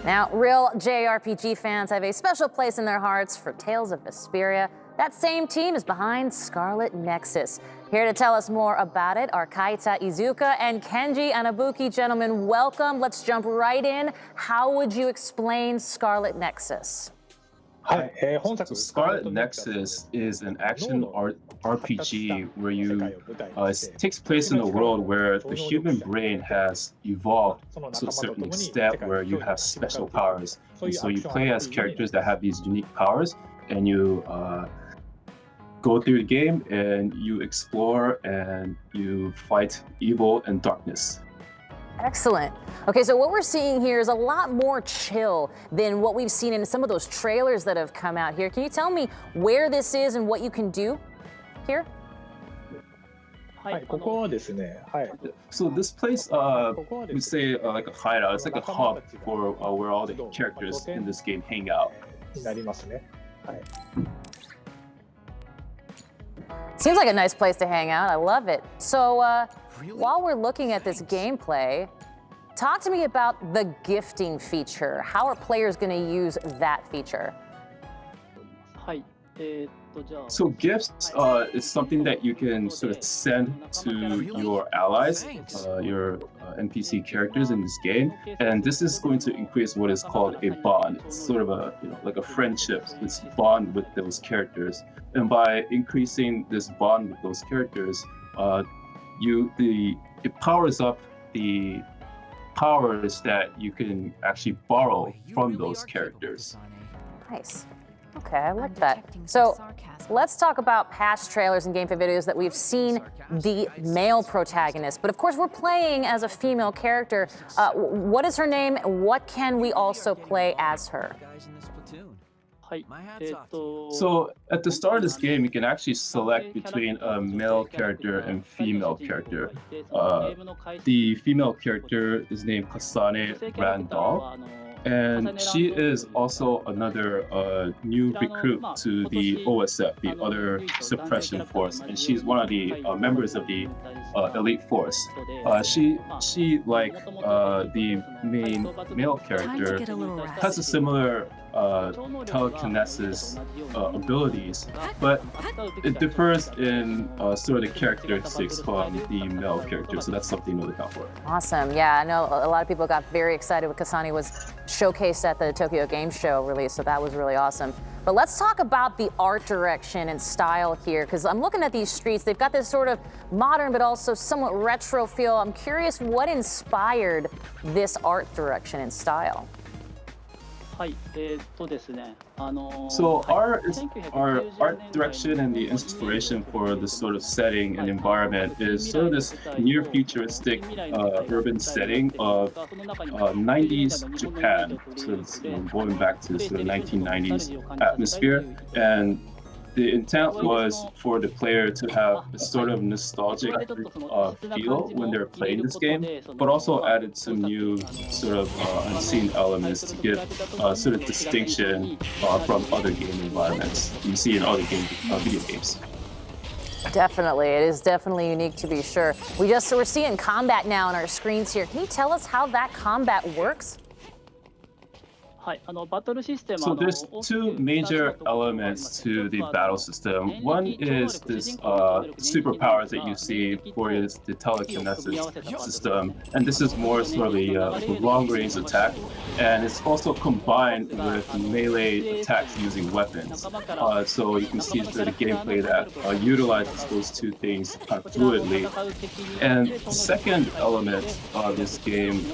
Now, real JRPG fans have a special place in their hearts for Tales of Vesperia. That same team is behind Scarlet Nexus. Here to tell us more about it are Kaita Izuka and Kenji Anabuki. Gentlemen, welcome. Let's jump right in. How would you explain Scarlet Nexus? So Scarlet Nexus is an action RPG where it takes place in a world where the human brain has evolved to a certain extent where you have special powers. And so you play as characters that have these unique powers, and you go through the game and you explore and you fight evil and darkness. Excellent. Okay, so what we're seeing here is a lot more chill than what we've seen in some of those trailers that have come out here. Can you tell me where this is and what you can do here? So this place, we say like a hideout. It's like a hub for where all the characters in this game hang out. Seems like a nice place to hang out. I love it. So while we're looking at this gameplay, talk to me about the gifting feature. How are players going to use that feature? So gifts is something that you can sort of send to your allies, your NPC characters in this game, and this is going to increase what is called a bond. It's sort of a like a friendship, this bond with those characters, and by increasing this bond with those characters, it powers up the powers that you can actually borrow from those characters. Nice. Okay, I like that. So let's talk about past trailers and gameplay videos that we've seen the male protagonist. But of course, we're playing as a female character. What is her name? What can we also play as her? So at the start of this game, you can actually select between a male character and female character. The female character is named Kasane Randall, and she is also another new recruit to the OSF, the Other Suppression Force, and she's one of the members of the elite force. She like the main male character, has a similar telekinesis abilities, but it differs in sort of the characteristics from the male character, so that's something to look out for. Awesome. Yeah, I know a lot of people got very excited when Kasane was showcased at the Tokyo Game Show release, so that was really awesome. But let's talk about the art direction and style here, because I'm looking at these streets. They've got this sort of modern but also somewhat retro feel. I'm curious what inspired this art direction and style. So our art direction and the inspiration for this sort of setting and environment is sort of this near futuristic urban setting of 90s Japan. So it's going back to sort of 1990s atmosphere, and the intent was for the player to have a sort of nostalgic feel when they're playing this game, but also added some new sort of unseen elements to give sort of distinction from other game environments you see in other video games. Definitely, it is definitely unique to be sure. We're seeing combat now on our screens here. Can you tell us how that combat works? So there's two major elements to the battle system. One is this superpowers that you see for the telekinesis system, and this is more sort of the long-range attack, and it's also combined with melee attacks using weapons. So you can see through the gameplay that utilizes those two things kind of fluidly. And the second element of this game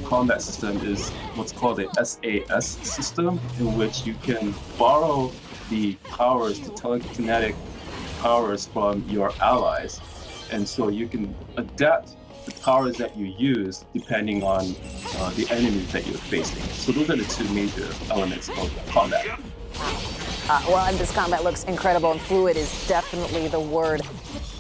combat system is what's called a SAS system, in which you can borrow the powers, the telekinetic powers from your allies, and so you can adapt the powers that you use depending on the enemies that you're facing. So those are the two major elements of combat. Well, and this combat looks incredible, and fluid is definitely the word.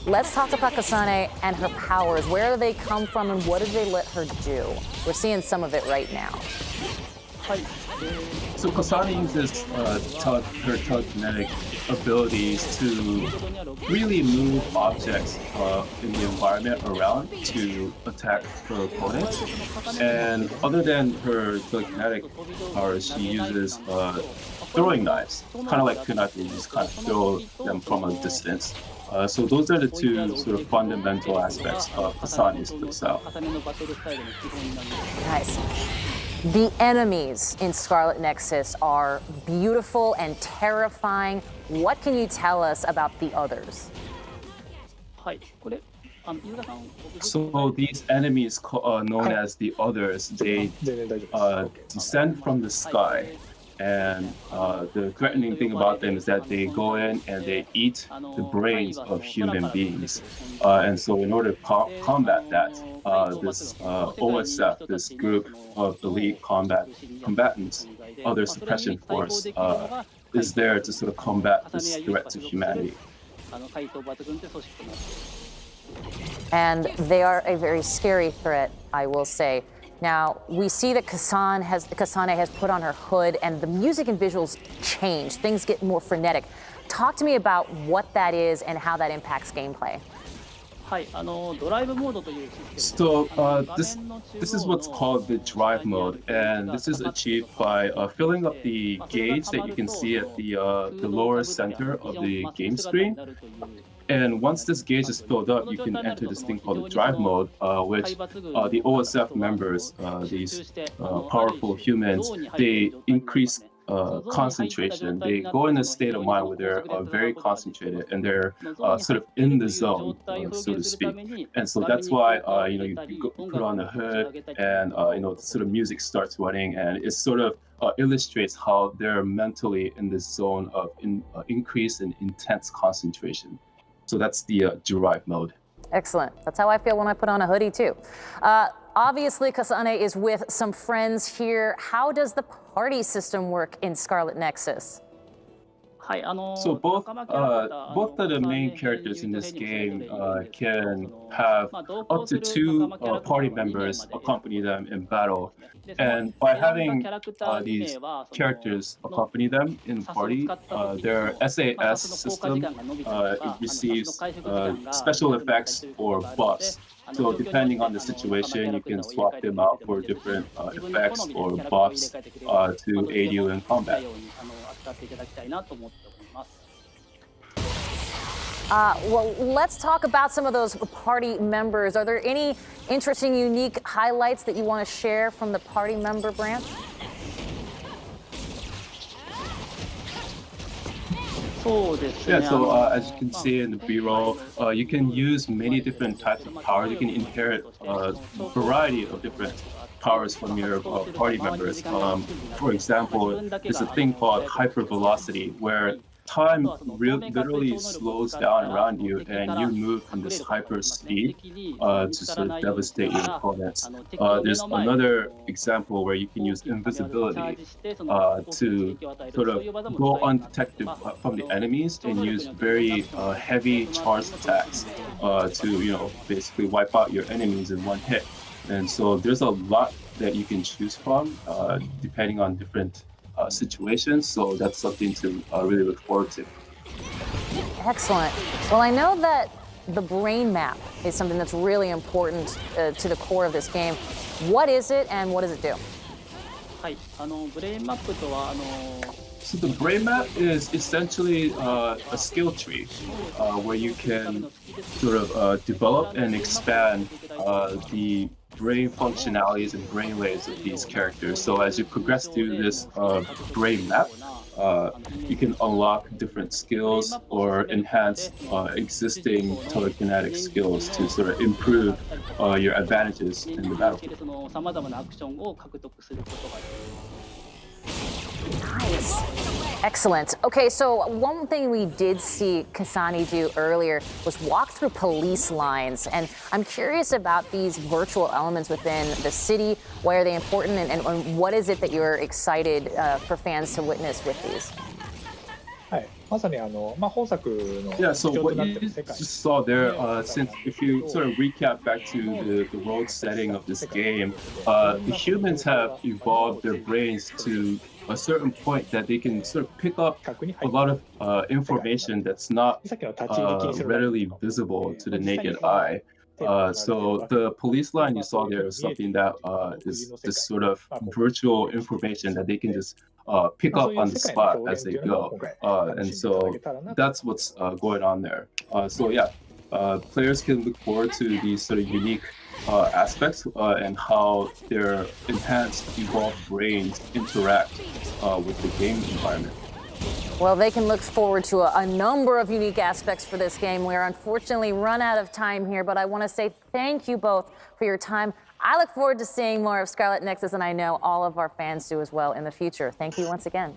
Let's talk about Kasane and her powers. Where do they come from, and what do they let her do? We're seeing some of it right now. So Kasane uses her telekinetic abilities to really move objects in the environment around to attack her opponents. And other than her telekinetic powers, she uses throwing knives, kind of like kunai, you just kind of throw them from a distance. So those are the two sort of fundamental aspects of Kasane's playstyle. Nice. The enemies in Scarlet Nexus are beautiful and terrifying. What can you tell us about the others? So these enemies known as the others, they descend from the sky. And the threatening thing about them is that they go in and they eat the brains of human beings. And so in order to combat that, this OSF, this group of elite combatants, other suppression force, is there to sort of combat this threat to humanity. And they are a very scary threat, I will say. Now, we see that Kasane has put on her hood and the music and visuals change. Things get more frenetic. Talk to me about what that is and how that impacts gameplay. So this is what's called the drive mode, and this is achieved by filling up the gauge that you can see at the lower center of the game screen. And once this gauge is filled up, you can enter this thing called the drive mode, which the OSF members, these powerful humans, they increase concentration. They go in a state of mind where they're very concentrated and they're sort of in the zone, so to speak. And so that's why you put on the hood and sort of music starts running, and it sort of illustrates how they're mentally in this zone of increase in intense concentration. So that's the drive mode. Excellent. That's how I feel when I put on a hoodie too. Obviously, Kasane is with some friends here. How does the party system work in Scarlet Nexus? So both of the main characters in this game can have up to two party members accompany them in battle. And by having these characters accompany them in party, their SAS system receives special effects or buffs. So depending on the situation, you can swap them out for different effects or buffs to aid you in combat. Well, let's talk about some of those party members. Are there any interesting, unique highlights that you want to share from the party member branch? Yeah, so as you can see in the B-roll, you can use many different types of powers. You can inherit a variety of different powers from your party members. For example, there's a thing called hypervelocity, where time literally slows down around you and you move from this hyper speed to sort of devastate your opponents. There's another example where you can use invisibility to sort of go undetected from the enemies and use very heavy charged attacks to basically wipe out your enemies in one hit. And so there's a lot that you can choose from depending on different situations, so that's something to really look forward to. Excellent. Well, I know that the brain map is something that's really important to the core of this game. What is it and what does it do? So the brain map is essentially a skill tree where you can sort of develop and expand the brain functionalities and brain layers of these characters. So as you progress through this brain map, you can unlock different skills or enhance existing telekinetic skills to sort of improve your advantages in the battle. Nice. Excellent. Okay, so one thing we did see Kasane do earlier was walk through police lines, and I'm curious about these virtual elements within the city. Why are they important, and what is it that you're excited for fans to witness with these? はい、まさに本作の Yeah, so 基調 what となっ you てる世界 just saw there, since if you sort of recap back to the world setting of this game, the humans have evolved their brains to a certain point that they can sort of pick up a lot of information that's not さっきの立ち入り禁止のライン readily visible to the naked eye. So the police line you saw there is something that is this sort of virtual information that they can just pick up on the spot as they go. And so that's what's going on there. So yeah, players can look forward to these sort of unique aspects and how their enhanced, evolved brains interact with the game environment. Well, they can look forward to a number of unique aspects for this game. We're unfortunately run out of time here, but I want to say thank you both for your time. I look forward to seeing more of Scarlet Nexus, and I know all of our fans do as well in the future. Thank you once again.